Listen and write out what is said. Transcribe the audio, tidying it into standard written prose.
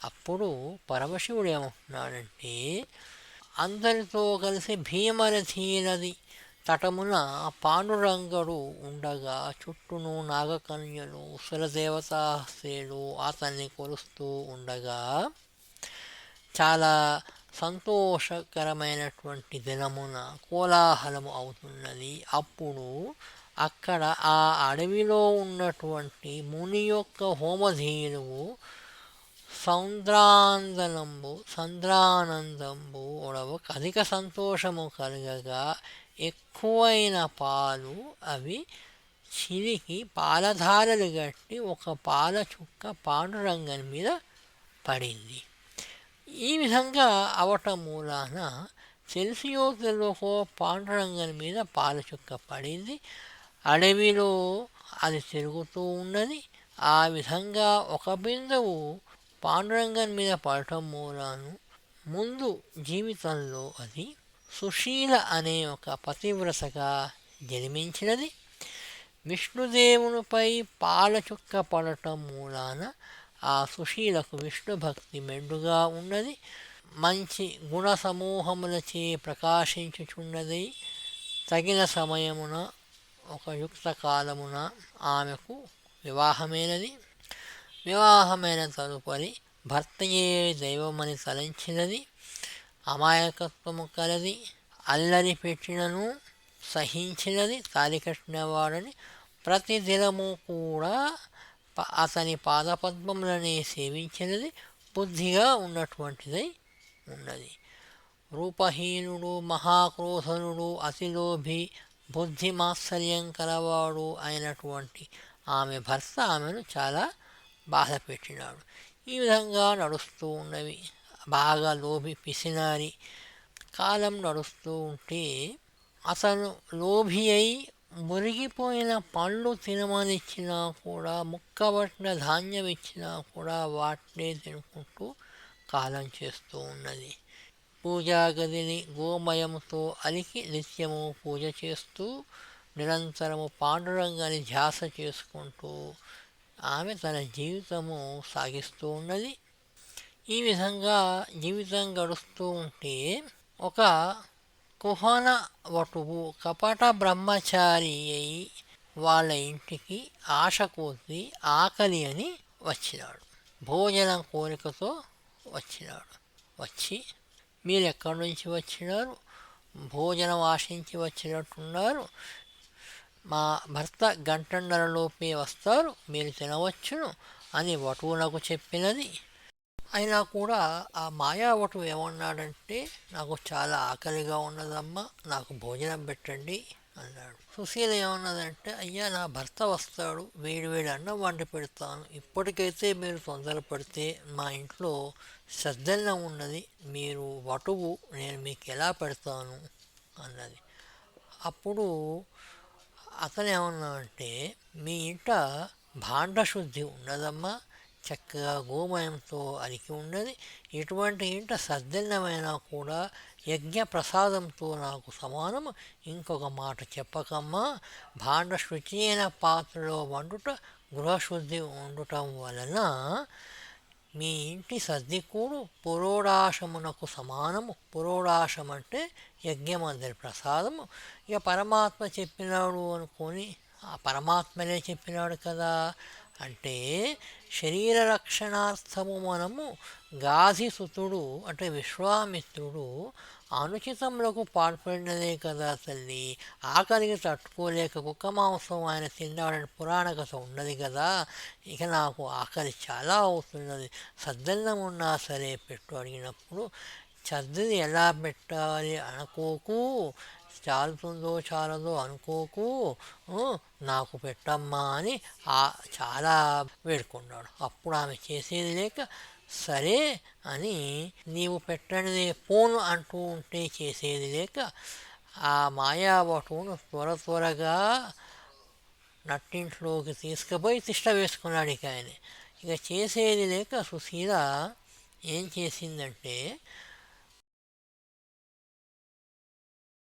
అప్పుడు పరమశివుడు ఏమంటున్నాడంటే, అందరితో కలిసి భీమరథి నది తటమున పాండురంగడు ఉండగా చుట్టూను నాగకన్యలు సురదేవతాసేలు అతన్ని కొలుస్తూ ఉండగా చాలా సంతోషకరమైనటువంటి దినమున కోలాహలము అవుతున్నది. అప్పుడు అక్కడ ఆ అడవిలో ఉన్నటువంటి ముని యొక్క హోమధేనువు సంద్రానందంబు ఒడవు అధిక సంతోషము కలగగా ఎక్కువైన పాలు అవి చిలికి పాలధారలు గట్టి ఒక పాల చుక్క పాండురంగని మీద పడింది. ఈ విధంగా అవటం మూలాన తెలిసియో తెలియకో పాండురంగని మీద పాల చుక్క పడింది. అడవిలో అది తిరుగుతూ ఉన్నది. ఆ విధంగా ఒక బిందువు పాండురంగన్ మీద పడటం మూలాను ముందు జీవితంలో అది సుశీల అనే ఒక పతివ్రతగా జన్మించినది. విష్ణుదేవునిపై పాలచుక్క పడటం మూలాన ఆ సుశీలకు విష్ణు భక్తి మెండుగా ఉన్నది. మంచి గుణ సమూహములచే ప్రకాశించుచున్నది. తగిన సమయమున ఒక యుక్త కాలమున ఆమెకు వివాహమైనది. వివాహమైన తదుపరి భర్తయే దైవమని తలంచినది. అమాయకత్వము కలది. అల్లరి పెట్టినను సహించినది. తాలి కట్టినవాడని ప్రతిదినము కూడా అతని పాదపద్మములనే సేవించినది. బుద్ధిగా ఉన్నటువంటిదై ఉన్నది. రూపహీనుడు, మహాక్రోధనుడు, అతిలోభి, బుద్ధి మాత్సర్యం కలవాడు అయినటువంటి ఆమె భర్త ఆమెను చాలా బాధ పెట్టినాడు. ఈ విధంగా నడుస్తూ ఉన్నవి. బాగా లోభి పిసినారి. కాలం నడుస్తూ ఉంటే అతను లోభి అయి మురిగిపోయిన పండ్లు తినమనిచ్చినా కూడా, ముక్కబట్టిన ధాన్యం ఇచ్చినా కూడా వాటినే తినుకుంటూ కాలం చేస్తూ ఉన్నది. పూజా గదిని గోమయంతో అలికి నిత్యము పూజ చేస్తూ నిరంతరము పాండురంగాన్ని ధ్యాస చేసుకుంటూ ఆమె తన జీవితము సాగిస్తూ ఉన్నది. ఈ విధంగా జీవితం గడుస్తూ ఉంటే ఒక కుహన వటువు కపట బ్రహ్మచారి అయి వాళ్ళ ఇంటికి ఆశ కొద్దీ ఆకలి అని వచ్చినాడు. భోజనం కోరికతో వచ్చినాడు. వచ్చి, మీరు ఎక్కడి నుంచి వచ్చినారు? భోజనం ఆశించి వచ్చినట్టున్నారు. మా భర్త గంటన్నరలోపే వస్తారు, మీరు తినవచ్చును అని వటువునకు చెప్పినది. అయినా కూడా ఆ మాయావటు ఏమన్నాడంటే, నాకు చాలా ఆకలిగా ఉన్నదమ్మా, నాకు భోజనం పెట్టండి అన్నాడు. సుశీల ఏమన్నదంటే, అయ్యా నా భర్త వస్తాడు, వేడి వేడి అన్నం వండి పెడతాను, ఇప్పటికైతే మీరు తొందరపడితే మా ఇంట్లో సద్దన్నం ఉన్నది, మీరు వటువు, నేను మీకు ఎలా పెడతాను అన్నది. అప్పుడు అతను ఏమన్నాడంటే, మీ ఇంట భాండశుద్ధి ఉన్నదమ్మా, చక్కగా గోమయంతో అలికి ఉన్నది, ఎటువంటి ఇంట సద్దన్నమైనా కూడా యజ్ఞ ప్రసాదంతో నాకు సమానము, ఇంకొక మాట చెప్పకమ్మా, భాండ శుచి అయిన పాత్రలో వండుట గృహశుద్ధి ఉండటం వలన మీ ఇంటి సర్దికూడు పురోడాశమునకు సమానము. పురోడాశం అంటే యజ్ఞమందరి ప్రసాదము. ఇక పరమాత్మ చెప్పినాడు అనుకొని, ఆ పరమాత్మనే చెప్పినాడు కదా అంటే, శరీర రక్షణార్థము మనము గాధిసుతుడు అంటే విశ్వామిత్రుడు అనుచితములకు పాల్పడినదే కదా తల్లి, ఆకలికి తట్టుకోలేక కుక్క మాంసం ఆయన తిన్నాడని పురాణ కథ ఉన్నది కదా, ఇక నాకు ఆకలి చాలా అవుతున్నది, సద్దన్నం ఉన్నా సరే పెట్టు అడిగినప్పుడు, సద్దిది ఎలా పెట్టాలి అనుకోకు, చాలుతుందో చాలదో అనుకోకు, నాకు పెట్టమ్మా అని చాలా వేడుకున్నాడు. అప్పుడు ఆమె చేసేది లేక, సరే అని నీవు పెట్టనిదే పోను అంటూ ఉంటే చేసేది లేక ఆ మాయావటువును త్వరగా నట్టింట్లోకి తీసుకుపోయి తిష్ట వేసుకున్నాడు. ఇక ఆయన ఇక చేసేది లేక సుశీల ఏం చేసిందంటే,